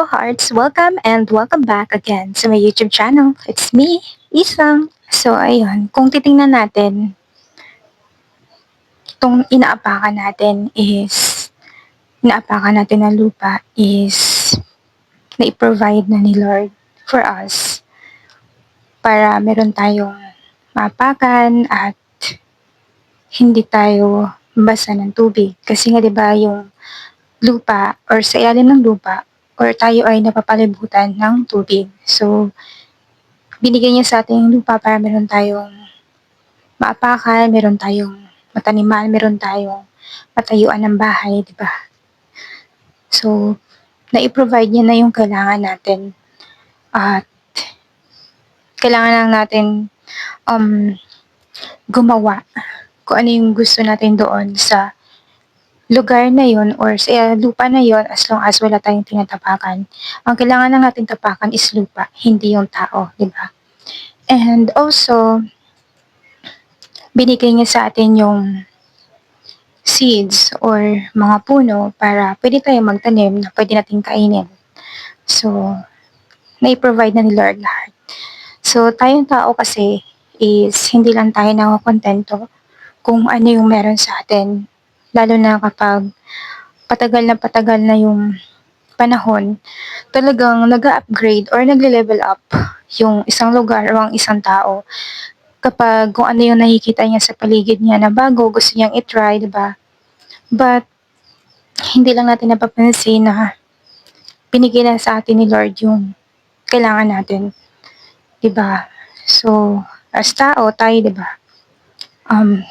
Hello hearts, welcome and welcome back again sa my YouTube channel. It's me, Isang. So ayun, kung titingnan natin, itong inaapakan natin na lupa is na-provide na ni Lord for us para meron tayong maapakan at hindi tayo mabasa ng tubig. Kasi nga 'di ba yung lupa or sa ilalim ng lupa or tayo ay napapalibutan ng tubig. So binigay niya sa atin yung lupa para meron tayong maapakan, meron tayong mataniman, meron tayong matayuan ng bahay, di ba? So, nai-provide niya na yung kailangan natin at kailangan lang natin um, gumawa kung ano yung gusto natin doon sa lugar na yon or sa lupa na yon as long as wala tayong tinatapakan. Ang kailangan lang natin tapakan is lupa, hindi yung tao, di ba? And also, binigay niya sa atin yung seeds or mga puno para pwede tayong magtanim na pwede nating kainin. So, nai-provide na ni Lord lahat. So, tayong tao kasi is hindi lang tayo nakokontento kung ano yung meron sa atin. Lalo na kapag patagal na yung panahon, talagang nag-upgrade or nagle-level up yung isang lugar o ang isang tao. Kapag kung ano yung nakikita niya sa paligid niya na bago, gusto niyang i-try, diba? But, hindi lang natin napapansin na binigay na sa atin ni Lord yung kailangan natin. 'Di ba? So, as tao, tayo, 'di ba? Um,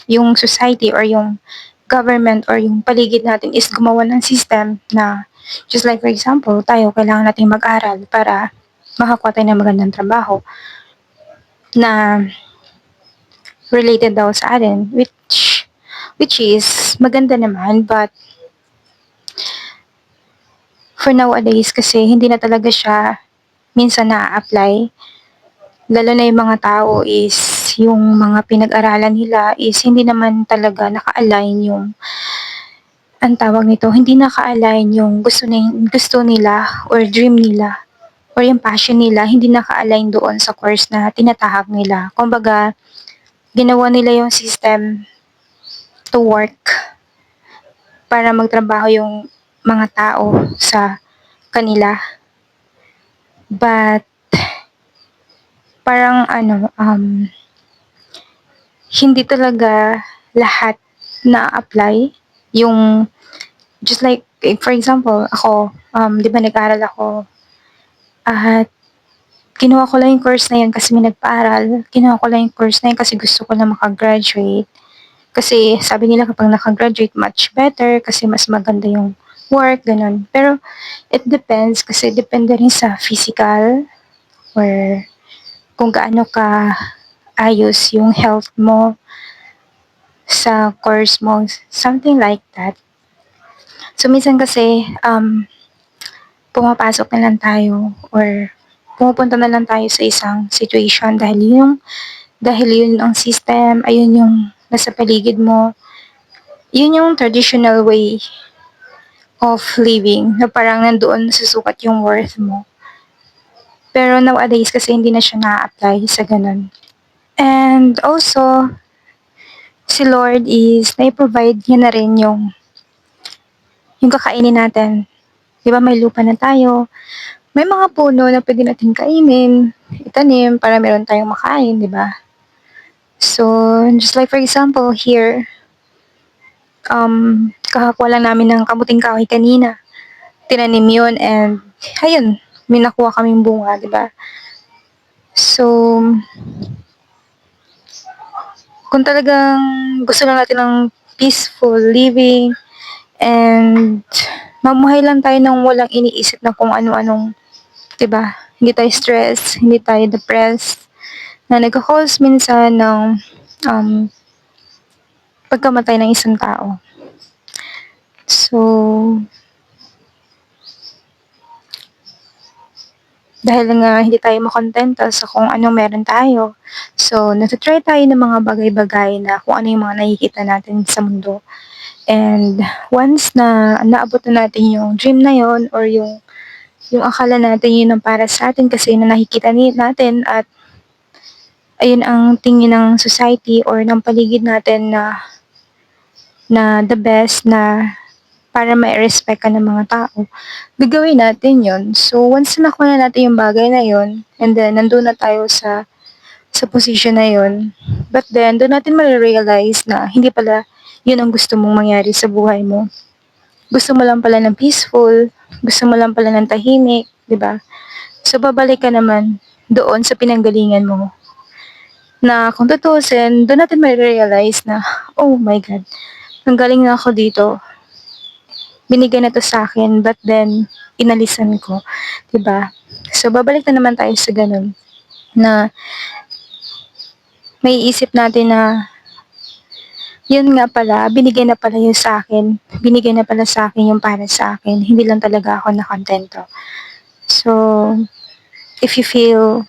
yung society or yung government or yung paligid natin is gumawa ng system na just like for example, tayo kailangan nating mag-aral para makakuha tayo ng magandang trabaho na related daw sa atin, which is maganda naman, but for nowadays kasi hindi na talaga siya minsan na-apply. Lalo na yung mga tao is yung mga pinag-aralan nila is hindi naman talaga naka-align yung ang tawag nito, hindi naka-align yung gusto nila or dream nila or yung passion nila, hindi naka-align doon sa course na tinatahak nila. Kumbaga, ginawa nila yung system to work para magtrabaho yung mga tao sa kanila. But, parang hindi talaga lahat na-apply yung just like for example, ako, 'di ba nag-aral ako at kinuha ko lang yung course na yun kasi may nagpaaral. Kinuha ko lang yung course na yun kasi gusto ko na maka-graduate. Kasi sabi nila kapag naka-graduate, much better kasi mas maganda yung work, ganun. Pero it depends kasi depende rin sa physical or kung gaano ka ayos yung health mo sa course mo, something like that. So, minsan kasi, pumapasok na lang tayo or pumupunta na lang tayo sa isang situation dahil yun ang system, ayun yung nasa paligid mo, yun yung traditional way of living na parang nandoon nasusukat yung worth mo. Pero nowadays kasi hindi na siya na-apply sa ganun. And also, si Lord is na-provide niya na rin yung kakainin natin. Di ba may lupa na tayo, may mga puno na pwede natin kainin, itanim para meron tayong makain, di ba? So, just like for example, here, kakakuha lang namin ng kamuting kahoy kanina. Tinanim yun and, ayun, may nakuha kaming bunga, di ba? So, kung talagang gusto lang natin ng peaceful living and mamuhay lang tayo ng walang iniisip na kung ano-anong, 'di ba? Hindi tayo stress, hindi tayo depressed na nagko-cause minsan ng um, pagkamatay ng isang tao. So, dahil nga hindi tayo makontento sa kung ano meron tayo, so nagta-try tayo ng mga bagay-bagay na kung ano yung mga nakikita natin sa mundo. And once na naabot na natin yung dream na yon or yung Yung akala natin yun ang para sa atin kasi yun ang nakikita natin at ayun ang tingin ng society or ng paligid natin na the best na para mai-respect ka ng mga tao, gagawin natin yun. So, once na nakuha na natin yung bagay na yun, and then nandun na tayo sa position na yun, but then doon natin ma-realize na hindi pala yun ang gusto mong mangyari sa buhay mo. Gusto mo lang pala ng peaceful, gusto mo lang pala ng tahimik, 'di ba? So babalik ka naman doon sa pinanggalingan mo. Na kung tutuusin, doon natin ma-realize na, oh my God, ang galing na ako dito. Binigay na to sa akin, but then, inalisan ko. 'Di ba? So, babalik na naman tayo sa ganun, na may isip natin na, yun nga pala, binigay na pala yun sa akin. Binigay na pala sa akin yung para sa akin. Hindi lang talaga ako nakontento. So, if you feel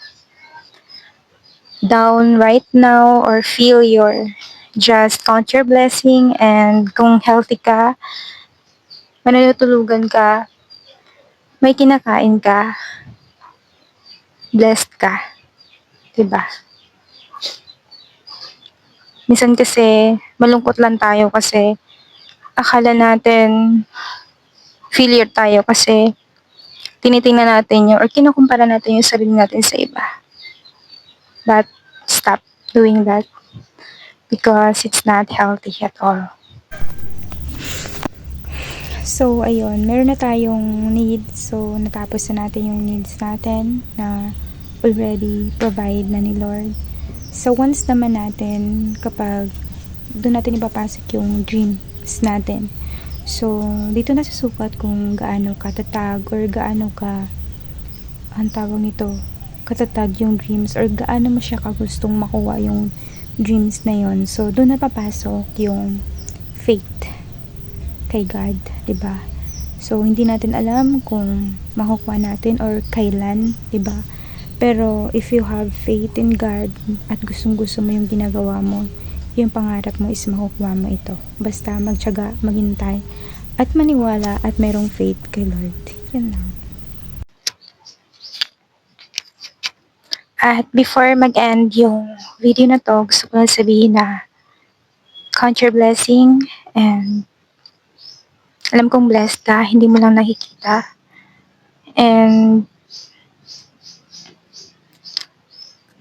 down right now or feel your just count your blessing and kung healthy ka, mananutulugan ka, may kinakain ka, blessed ka, 'di ba? Minsan kasi malungkot lang tayo kasi akala natin failure tayo kasi tinitingnan natin yung or kinukumpara natin yung sarili natin sa iba. But stop doing that because it's not healthy at all. So, ayun, meron na tayong needs. So, natapos na natin yung needs natin na already provide na ni Lord. So, once naman natin, kapag doon natin ipapasok yung dreams natin. So, dito na susukat kung gaano katatag or gaano ka, ang tawag nito, katatag yung dreams or gaano mo siya kagustong makuha yung dreams na yon. So, doon na papasok yung faith kay God, 'di ba? So hindi natin alam kung makukuha natin or kailan, 'di ba? Pero if you have faith in God at gustong-gusto mo yung ginagawa mo, yung pangarap mo is makukuha mo ito. Basta magtiyaga, maghintay at maniwala at merong faith kay Lord. Yan lang. At before mag-end yung video na to, gusto ko lang sabihin na count your blessing and alam kong blessed ka, hindi mo lang nakikita. And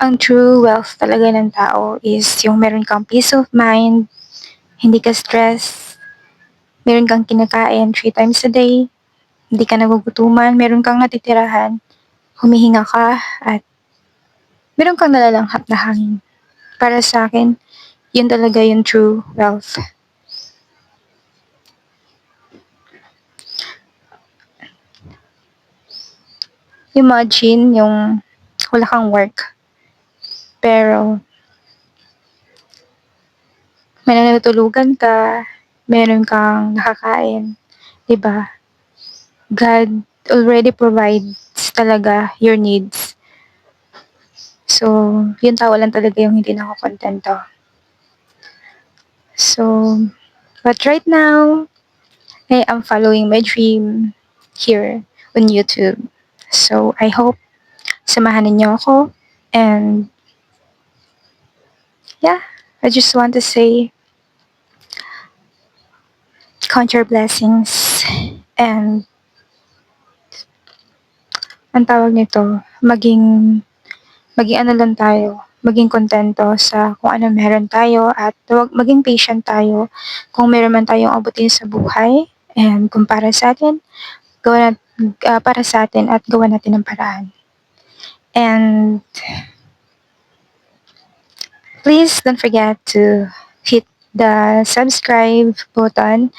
ang true wealth talaga ng tao is yung meron kang peace of mind, hindi ka stress, meron kang kinakain 3 times a day, hindi ka nagugutuman, meron kang natitirahan, humihinga ka, at meron kang nalalanghap na hangin. Para sa akin, yun talaga yung true wealth. Imagine yung wala kang work, pero may natutulugan ka, meron kang nakakain, 'di ba? God already provides talaga your needs. So, yung tao lang talaga yung hindi nakokontento. So, but right now, I am following my dream here on YouTube. So, I hope samahan ninyo ako. And, yeah, I just want to say, count your blessings. And, ang tawag nito, maging ano lang tayo, maging kontento sa kung ano meron tayo at maging patient tayo kung meron man tayong abutin sa buhay and kung para sa atin, para sa atin at gawa natin ng paraan. And please don't forget to hit the subscribe button.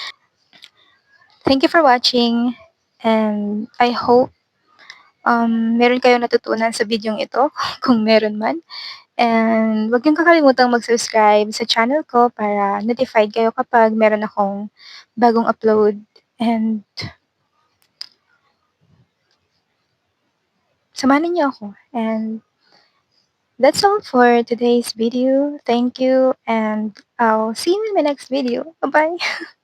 Thank you for watching and I hope meron kayong natutunan sa videong ito kung meron man. And wag niyong kakalimutang mag-subscribe sa channel ko para notified kayo kapag meron akong bagong upload. And samahan niyo ako. And that's all for today's video. Thank you and I'll see you in my next video. Bye-bye!